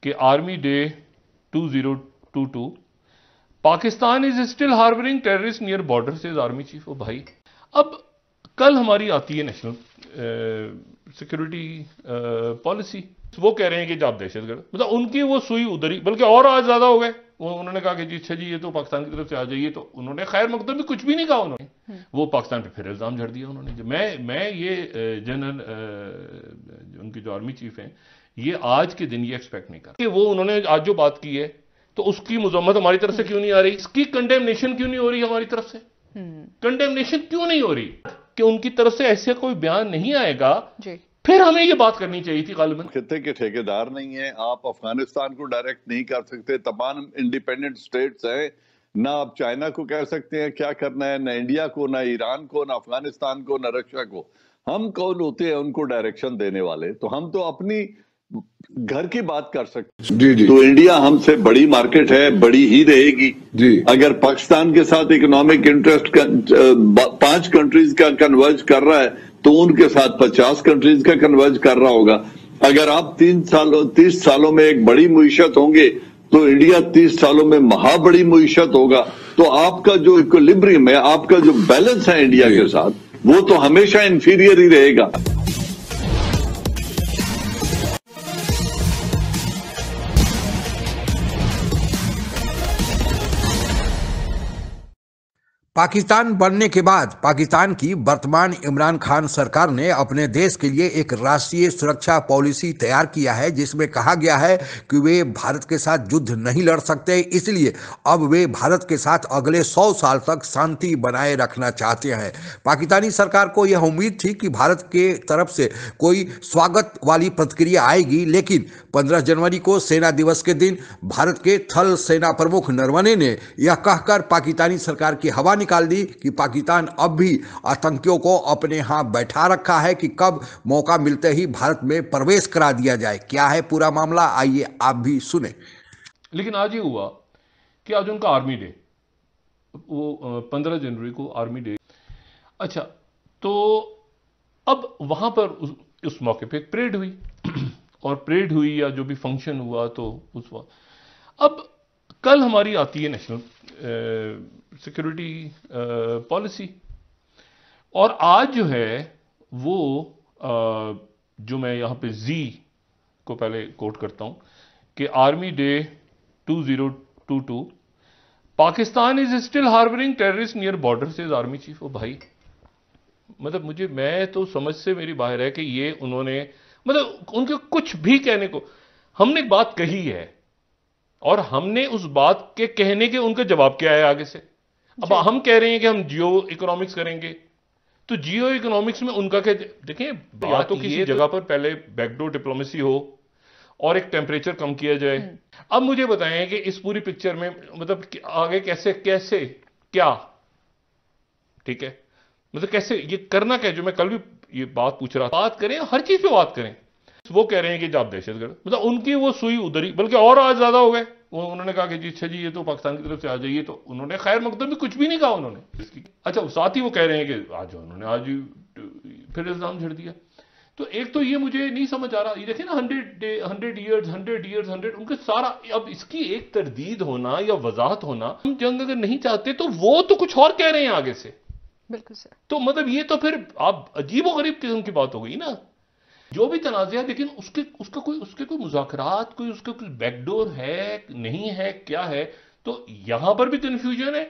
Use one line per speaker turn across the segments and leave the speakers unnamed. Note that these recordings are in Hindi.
कि army day 2022 Pakistan is still harbouring terrorist near border से आर्मी चीफ। ओ भाई, अब कल हमारी आती है नेशनल सिक्योरिटी पॉलिसी, वो कह रहे हैं कि आप दहशतगर्द, मतलब उनकी वो सुई उधर ही, बल्कि और आज ज्यादा हो गए। उन्होंने कहा कि जी अच्छा जी ये तो पाकिस्तान की तरफ से आ जाइए, तो उन्होंने खैर मकदम भी कुछ भी नहीं कहा उन्होंने, वो पाकिस्तान पे फिर इल्जाम झड़ दिया उन्होंने। जो मैं ये जनरल उनके जो आर्मी चीफ हैं, ये आज के दिन ये एक्सपेक्ट नहीं कर कि वो उन्होंने आज जो बात की है तो उसकी मजम्मत हमारी तरफ से क्यों नहीं आ रही, इसकी कंडेमनेशन क्यों नहीं हो रही हमारी तरफ से, कंडेमनेशन क्यों नहीं हो रही कि उनकी तरफ से ऐसे कोई बयान नहीं आएगा जी। फिर हमें ये बात करनी चाहिए थी। गालिबन
खित्ते के ठेकेदार नहीं है, आप अफगानिस्तान को डायरेक्ट नहीं कर सकते, तमाम इंडिपेंडेंट स्टेट्स हैं, ना आप चाइना को कह सकते हैं क्या करना है, ना इंडिया को, ना ईरान को, ना अफगानिस्तान को, ना रशिया को। हम कौन होते हैं उनको डायरेक्शन देने वाले? तो हम तो अपनी घर की बात कर सकते
जी जी।
तो इंडिया हमसे बड़ी मार्केट है, बड़ी ही रहेगी जी। अगर पाकिस्तान के साथ इकोनॉमिक इंटरेस्ट 5 कंट्रीज का कन्वर्ज कर रहा है तो उनके साथ 50 कंट्रीज का कन्वर्ज कर रहा होगा। अगर आप 30 सालों में एक बड़ी मुईशत होंगे तो इंडिया 30 सालों में महा बड़ी मुईशत होगा। तो आपका जो इक्विलिब्रियम है, आपका जो बैलेंस है इंडिया के साथ, वो तो हमेशा इंफीरियर ही रहेगा।
पाकिस्तान बनने के बाद पाकिस्तान की वर्तमान इमरान खान सरकार ने अपने देश के लिए एक राष्ट्रीय सुरक्षा पॉलिसी तैयार किया है, जिसमें कहा गया है कि वे भारत के साथ युद्ध नहीं लड़ सकते, इसलिए अब वे भारत के साथ अगले 100 साल तक शांति बनाए रखना चाहते हैं। पाकिस्तानी सरकार को यह उम्मीद थी कि भारत के तरफ से कोई स्वागत वाली प्रतिक्रिया आएगी, लेकिन 15 जनवरी को सेना दिवस के दिन भारत के थल सेना प्रमुख नरवणे ने यह कहकर पाकिस्तानी सरकार की हवा निकाल दी कि पाकिस्तान अब भी आतंकियों को अपने यहां बैठा रखा है कि कब मौका मिलते ही भारत में प्रवेश करा दिया जाए। क्या है पूरा मामला, आइए आप भी सुने।
लेकिन आज ये हुआ कि आज उनका आर्मी डे, वो 15 जनवरी को आर्मी डे। अच्छा, तो अब वहां पर उस मौके पे एक परेड हुई और परेड हुई या जो भी फंक्शन हुआ, तो उस वक्त अब कल हमारी आती है नेशनल सिक्योरिटी पॉलिसी, और आज जो है वो जो मैं यहां पे जी को पहले कोट करता हूं कि army day 2022 Pakistan is still harbouring terrorist near border से आर्मी चीफ। ओ भाई, मतलब मैं तो समझ से मेरी बाहर है कि ये उन्होंने, मतलब उनके कुछ भी कहने को, हमने एक बात कही है और हमने उस बात के कहने के उनका जवाब क्या है आगे से। अब हम कह रहे हैं कि हम जियो इकोनॉमिक्स करेंगे, तो जियो इकोनॉमिक्स में उनका क्या, देखें, या तो किसी जगह पर पहले बैकडोर डिप्लोमेसी हो और एक टेम्परेचर कम किया जाए। अब मुझे बताएं कि इस पूरी पिक्चर में मतलब आगे कैसे कैसे क्या, ठीक है, मतलब कैसे ये करना क्या, जो मैं कल भी ये बात पूछ रहा था, बात करें हर चीज पे बात करें। वो कह रहे हैं कि आप दहशतगर्द, मतलब उनकी वो सुई उधर ही, बल्कि और आज ज्यादा हो गए। उन्होंने कहा कि जी अच्छा जी ये तो पाकिस्तान की तरफ से आ जाइए, तो उन्होंने खैर मकदम भी कुछ भी नहीं कहा उन्होंने। अच्छा, साथ ही वो कह रहे हैं कि आज उन्होंने आज फिर इल्जाम झड़ दिया। तो एक तो ये मुझे नहीं समझ आ रहा, ये देखिए ना, 100 ईयर्स 100, उनके सारा, अब इसकी एक तरदीद होना या वजाहत होना, हम जंग अगर नहीं चाहते तो वो तो कुछ और कह रहे हैं आगे से।
बिल्कुल सर।
तो मतलब ये तो फिर आप अजीब और गरीब किस्म की बात हो गई ना। जो भी तनाज़ा, लेकिन उसके कोई मुज़ाकरात, कोई उसके कोई बैकडोर है नहीं है, क्या है, तो यहां पर भी कंफ्यूजन है।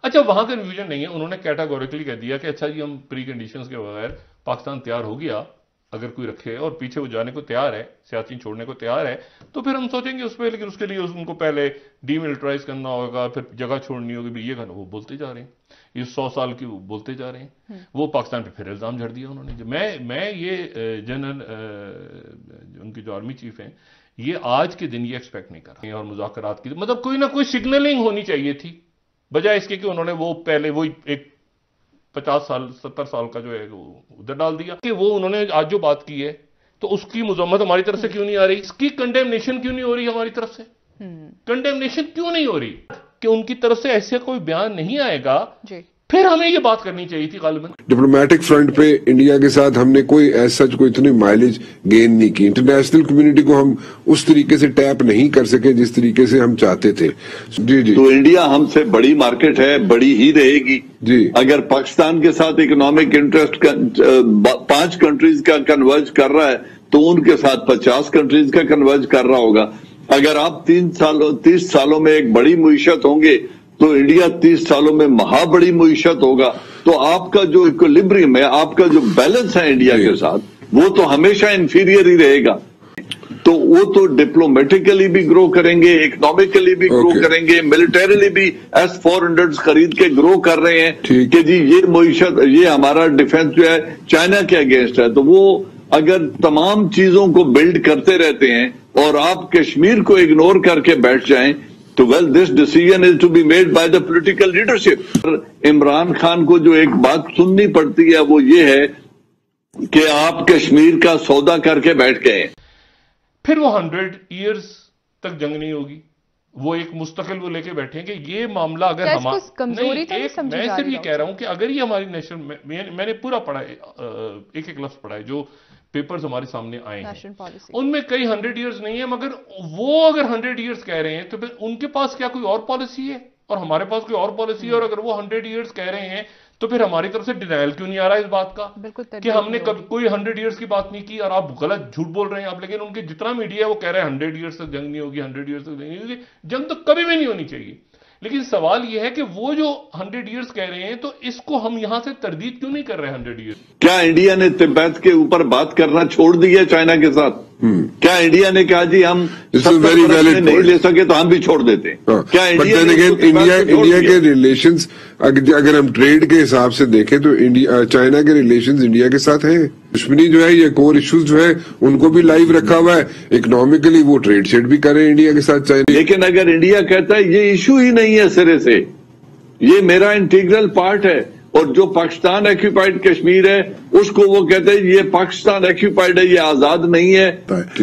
अच्छा, वहां कंफ्यूजन नहीं है, उन्होंने कैटेगोरिकली कह दिया कि अच्छा जी हम प्री कंडीशंस के बगैर पाकिस्तान तैयार हो गया, अगर कोई रखे और पीछे वो जाने को तैयार है, सियाचिन छोड़ने को तैयार है, तो फिर हम सोचेंगे उस पर, लेकिन उसके लिए उनको पहले डीमिलिटराइज करना होगा, फिर जगह छोड़नी होगी, ये करना, वो बोलते जा रहे हैं, ये 100 साल की वो बोलते जा रहे हैं। वो पाकिस्तान पे फिर इल्जाम झड़ दिया उन्होंने। जो मैं ये जनरल उनके जो आर्मी चीफ हैं, ये आज के दिन ये एक्सपेक्ट नहीं कर रहे हैं, और मुज़ाकरात की मतलब कोई ना कोई सिग्नलिंग होनी चाहिए थी, बजाय इसके कि उन्होंने वो पहले वो एक 50 साल 70 साल का जो है वो उधर डाल दिया कि वो उन्होंने आज जो बात की है तो उसकी मजम्मत हमारी तरफ से क्यों नहीं आ रही, इसकी कंडेमनेशन क्यों नहीं हो रही हमारी तरफ से, कंडेमनेशन क्यों नहीं हो रही कि उनकी तरफ से ऐसे कोई बयान नहीं आएगा फिर हमें ये बात करनी चाहिए थी गालिबन।
डिप्लोमेटिक फ्रंट पे इंडिया के साथ हमने कोई ऐसा कोई इतनी माइलेज गेन नहीं की। इंटरनेशनल कम्युनिटी को हम उस तरीके से टैप नहीं कर सके जिस तरीके से हम चाहते थे। जी जी।
तो इंडिया हमसे बड़ी मार्केट है, बड़ी ही रहेगी
जी।
अगर पाकिस्तान के साथ इकोनॉमिक इंटरेस्ट 5 कंट्रीज का कन्वर्ज कर रहा है तो उनके साथ 50 कंट्रीज का कन्वर्ज कर रहा होगा। अगर आप 30 सालों में एक बड़ी मुईशत होंगे तो इंडिया 30 सालों में महाबड़ी मुईशत होगा। तो आपका जो इक्विलिब्रियम है, आपका जो बैलेंस है इंडिया के साथ, वो तो हमेशा इंफीरियर ही रहेगा। तो वो तो डिप्लोमेटिकली भी ग्रो करेंगे, इकोनॉमिकली भी ग्रो करेंगे, मिलिटरीली भी S-400 खरीद के ग्रो कर रहे हैं कि जी ये मुईशत, ये हमारा डिफेंस जो है चाइना के अगेंस्ट है। तो वो अगर तमाम चीजों को बिल्ड करते रहते हैं और आप कश्मीर को इग्नोर करके बैठ जाएं तो well this decision is to be made by the political leadership. Imran Khan को जो एक बात सुननी पड़ती है वो ये है कि आप कश्मीर का सौदा करके बैठ गए।
फिर वो 100 ईयर्स तक जंग नहीं होगी, वो एक मुस्तकिल वो लेके बैठेंगे। ये मामला अगर हमारा नहीं, मैं सिर्फ ये कह रहा हूं कि अगर ये हमारी नेशनल, मैंने पूरा पढ़ा है, एक एक लफ्ज पढ़ा है जो पेपर्स हमारे सामने आए हैं, उनमें कई 100 ईयर्स नहीं है, मगर वो अगर 100 ईयर्स कह रहे हैं तो फिर उनके पास क्या कोई और पॉलिसी है और हमारे पास कोई और पॉलिसी है? और अगर वो 100 ईयर्स कह रहे हैं तो फिर हमारी तरफ से डिनाइल क्यों नहीं आ रहा है इस बात का कि हमने कभी कोई 100 ईयर्स की बात नहीं की और आप गलत झूठ बोल रहे हैं आप। लेकिन उनके जितना मीडिया है वो कह रहे हैं 100 ईयर्स तक जंग नहीं होगी, 100 ईयर्स तक जंग नहीं होगी। जंग तो कभी भी नहीं होनी चाहिए। लेकिन सवाल यह है कि वो जो 100 ईयर्स कह रहे हैं तो इसको हम यहां से तरदीद क्यों नहीं कर रहे 100 ईयर्स?
क्या इंडिया ने तिब्बत के ऊपर बात करना छोड़ दिया चाइना के साथ? क्या इंडिया ने कहा जी हम नहीं ले सके तो हम भी छोड़ देते हैं? क्या
इंडिया के रिलेशंस अगर हम ट्रेड के हिसाब से देखें तो इंडिया चाइना के रिलेशंस इंडिया के साथ हैं। दुश्मनी जो है, ये कोर इश्यूज जो है उनको भी लाइव रखा हुआ है। इकोनॉमिकली वो ट्रेड शेड भी कर रहे हैं इंडिया के साथ चाइना।
लेकिन अगर इंडिया कहता है ये इशू ही नहीं है सिरे से, ये मेरा इंटीग्रल पार्ट है, और जो पाकिस्तान ऑक्यूपाइड कश्मीर है उसको वो कहते हैं ये पाकिस्तान ऑक्यूपाइड है, ये आजाद नहीं है।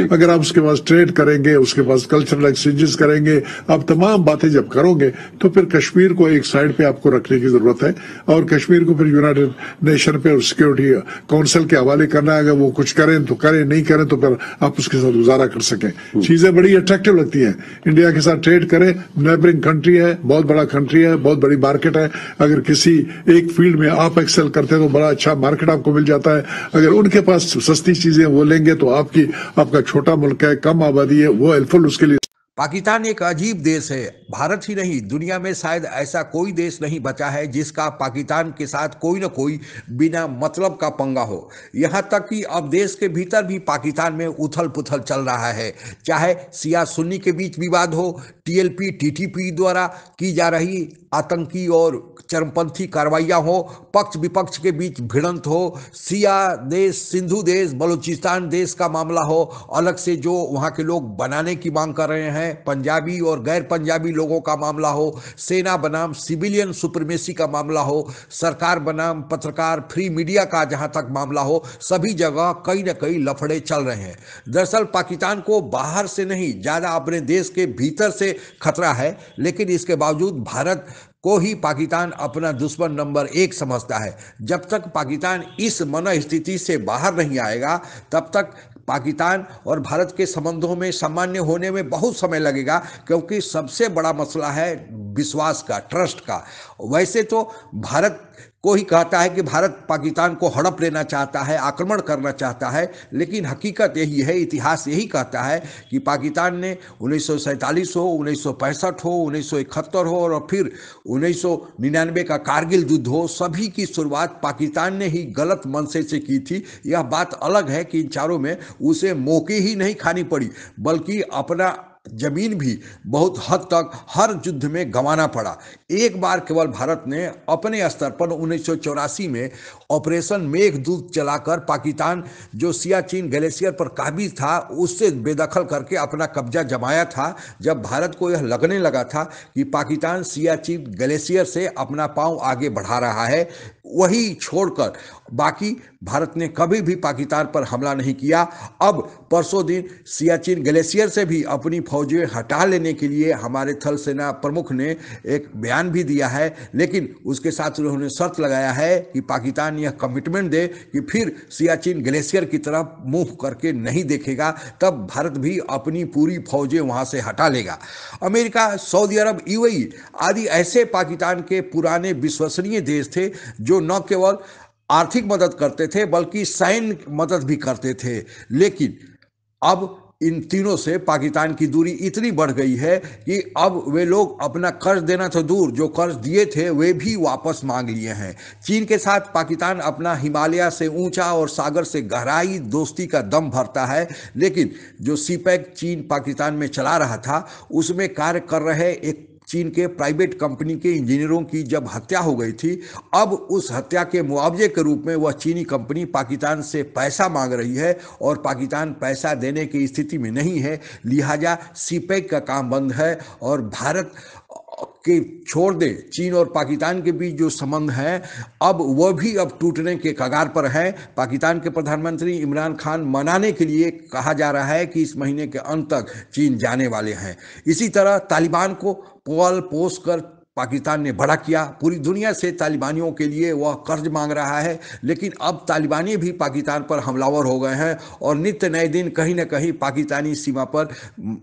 अगर आप उसके पास ट्रेड करेंगे, उसके पास कल्चरल एक्सचेंजेस करेंगे, आप तमाम बातें जब करोगे तो फिर कश्मीर को एक साइड पे आपको रखने की जरूरत है और कश्मीर को फिर यूनाइटेड नेशन पे और सिक्योरिटी काउंसिल के हवाले करना है। अगर वो कुछ करें तो करें, नहीं करें तो फिर आप उसके साथ गुजारा कर सकें। चीजें बड़ी अट्रैक्टिव लगती हैं। इंडिया के साथ ट्रेड करें, नेबरिंग कंट्री है, बहुत बड़ा कंट्री है, बहुत बड़ी मार्केट है। अगर किसी एक फील्ड में आप एक्सेल करते हैं तो बड़ा अच्छा मार्केट आपको मिल जाता है। अगर उनके पास सस्ती चीजें वो लेंगे तो आपका छोटा मुल्क है, कम आबादी है, वो हेल्पफुल उसके लिए।
पाकिस्तान एक अजीब देश है। भारत ही नहीं, दुनिया में शायद ऐसा कोई देश नहीं बचा है जिसका पाकिस्तान के साथ कोई ना कोई बिना मतलब का पंगा हो। यहाँ तक कि अब देश के भीतर भी पाकिस्तान में उथल पुथल चल रहा है। चाहे शिया सुन्नी के बीच विवाद हो, TLP TTP द्वारा की जा रही आतंकी और चरमपंथी कार्रवाइयाँ हो, पक्ष विपक्ष के बीच भिड़ंत हो, सिया देश, सिंधु देश, बलूचिस्तान देश का मामला हो, अलग से जो वहाँ के लोग बनाने की मांग कर रहे हैं, पंजाबी और गैर पंजाबी लोगों का मामला हो, सेना बनाम सिविलियन सुप्रीमेसी का मामला हो, सरकार बनाम पत्रकार फ्री मीडिया का जहाँ तक मामला हो, सभी जगह कहीं ना कहीं लफड़े चल रहे हैं। दरअसल पाकिस्तान को बाहर से नहीं, ज़्यादा अपने देश के भीतर से खतरा है, लेकिन इसके बावजूद भारत को ही पाकिस्तान अपना दुश्मन नंबर 1 समझता है। जब तक पाकिस्तान इस मनस्थिति से बाहर नहीं आएगा तब तक पाकिस्तान और भारत के संबंधों में सामान्य होने में बहुत समय लगेगा, क्योंकि सबसे बड़ा मसला है विश्वास का, ट्रस्ट का। वैसे तो भारत को ही कहता है कि भारत पाकिस्तान को हड़प लेना चाहता है, आक्रमण करना चाहता है, लेकिन हकीकत यही है, इतिहास यही कहता है कि पाकिस्तान ने 1947 हो, 1965 हो, 1971 हो और फिर 1999 का कारगिल युद्ध हो, सभी की शुरुआत पाकिस्तान ने ही गलत मंशे से की थी। यह बात अलग है कि इन चारों में उसे मौके ही नहीं खानी पड़ी, बल्कि अपना जमीन भी बहुत हद तक हर युद्ध में गंवाना पड़ा। एक बार केवल भारत ने अपने स्तर पर 1984 में ऑपरेशन मेघदूत चलाकर पाकिस्तान जो सियाचिन ग्लेशियर पर काबिज था उससे बेदखल करके अपना कब्जा जमाया था। जब भारत को यह लगने लगा था कि पाकिस्तान सियाचिन ग्लेशियर से अपना पांव आगे बढ़ा रहा है, वही छोड़कर बाकी भारत ने कभी भी पाकिस्तान पर हमला नहीं किया। अब परसों दिन सियाचिन ग्लेशियर से भी अपनी फौजें हटा लेने के लिए हमारे थल सेना प्रमुख ने एक बयान भी दिया है, लेकिन उसके साथ उन्होंने शर्त लगाया है कि पाकिस्तान यह कमिटमेंट दे कि फिर सियाचिन ग्लेशियर की तरफ मुंह करके नहीं देखेगा, तब भारत भी अपनी पूरी फौजें वहां से हटा लेगा। अमेरिका, सऊदी अरब, यूएई आदि ऐसे पाकिस्तान के पुराने विश्वसनीय देश थे जो न केवल आर्थिक मदद करते थे बल्कि सैन्य मदद भी करते थे। लेकिन अब इन तीनों से पाकिस्तान की दूरी इतनी बढ़ गई है कि अब वे लोग अपना कर्ज देना तो दूर, जो कर्ज दिए थे वे भी वापस मांग लिए हैं। चीन के साथ पाकिस्तान अपना हिमालय से ऊंचा और सागर से गहराई दोस्ती का दम भरता है, लेकिन जो सीपैक चीन पाकिस्तान में चला रहा था उसमें कार्य कर रहे एक चीन के प्राइवेट कंपनी के इंजीनियरों की जब हत्या हो गई थी, अब उस हत्या के मुआवजे के रूप में वह चीनी कंपनी पाकिस्तान से पैसा मांग रही है और पाकिस्तान पैसा देने की स्थिति में नहीं है। लिहाजा सीपैक का काम बंद है और भारत के छोड़ दे चीन और पाकिस्तान के बीच जो संबंध है अब वह भी अब टूटने के कगार पर है। पाकिस्तान के प्रधानमंत्री इमरान खान मनाने के लिए कहा जा रहा है कि इस महीने के अंत तक चीन जाने वाले हैं। इसी तरह तालिबान को पोल पोस कर पाकिस्तान ने बड़ा किया। पूरी दुनिया से तालिबानियों के लिए वह कर्ज मांग रहा है, लेकिन अब तालिबानी भी पाकिस्तान पर हमलावर हो गए हैं और नित्य नए दिन कहीं न कहीं पाकिस्तानी सीमा पर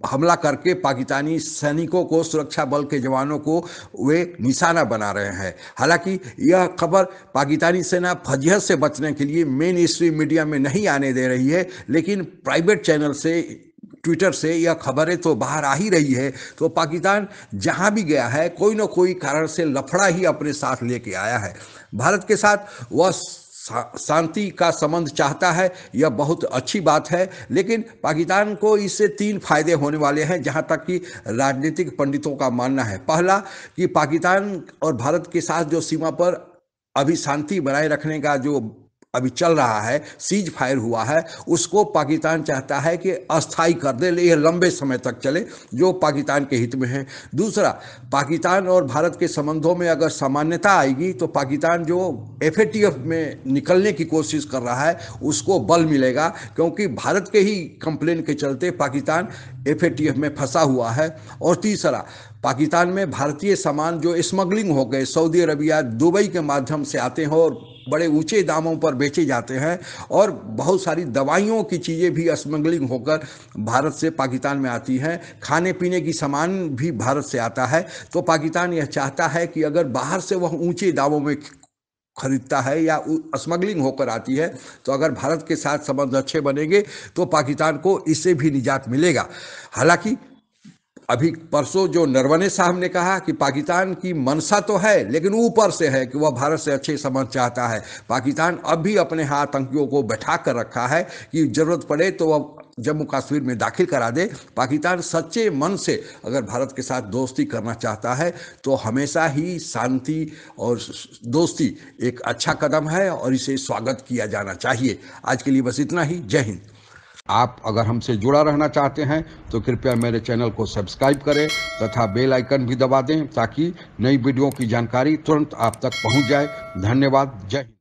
हमला करके पाकिस्तानी सैनिकों को, सुरक्षा बल के जवानों को वे निशाना बना रहे हैं। हालांकि यह खबर पाकिस्तानी सेना फजीहत से बचने के लिए मेन स्ट्रीम मीडिया में नहीं आने दे रही है, लेकिन प्राइवेट चैनल से, ट्विटर से यह खबरें तो बाहर आ ही रही है। तो पाकिस्तान जहां भी गया है कोई ना कोई कारण से लफड़ा ही अपने साथ लेके आया है। भारत के साथ वह शांति का संबंध चाहता है, यह बहुत अच्छी बात है, लेकिन पाकिस्तान को इससे 3 फायदे होने वाले हैं जहां तक कि राजनीतिक पंडितों का मानना है। पहला कि पाकिस्तान और भारत के साथ जो सीमा पर अभी शांति बनाए रखने का जो अभी चल रहा है, सीज फायर हुआ है, उसको पाकिस्तान चाहता है कि अस्थायी कर दे, यह लंबे समय तक चले, जो पाकिस्तान के हित में है। दूसरा, पाकिस्तान और भारत के संबंधों में अगर सामान्यता आएगी तो पाकिस्तान जो एफएटीएफ में निकलने की कोशिश कर रहा है उसको बल मिलेगा, क्योंकि भारत के ही कंप्लेन के चलते पाकिस्तान एफएटीएफ में फंसा हुआ है। और तीसरा, पाकिस्तान में भारतीय सामान जो स्मगलिंग हो गए, सऊदी अरबिया, दुबई के माध्यम से आते हैं और बड़े ऊंचे दामों पर बेचे जाते हैं, और बहुत सारी दवाइयों की चीज़ें भी स्मगलिंग होकर भारत से पाकिस्तान में आती हैं, खाने पीने की सामान भी भारत से आता है। तो पाकिस्तान यह चाहता है कि अगर बाहर से वह ऊंचे दामों में खरीदता है या स्मगलिंग होकर आती है, तो अगर भारत के साथ संबंध अच्छे बनेंगे तो पाकिस्तान को इससे भी निजात मिलेगा। हालांकि अभी परसों जो नरवणे साहब ने कहा कि पाकिस्तान की मंशा तो है लेकिन ऊपर से है कि वह भारत से अच्छे संबंध चाहता है। पाकिस्तान अब भी अपने यहाँ आतंकियों को बैठा कर रखा है कि जरूरत पड़े तो वह जम्मू कश्मीर में दाखिल करा दे। पाकिस्तान सच्चे मन से अगर भारत के साथ दोस्ती करना चाहता है तो हमेशा ही शांति और दोस्ती एक अच्छा कदम है और इसे स्वागत किया जाना चाहिए। आज के लिए बस इतना ही। जय हिंद।
आप अगर हमसे जुड़ा रहना चाहते हैं तो कृपया मेरे चैनल को सब्सक्राइब करें तथा बेल आइकन भी दबा दें ताकि नई वीडियो की जानकारी तुरंत आप तक पहुंच जाए। धन्यवाद। जय हिंद।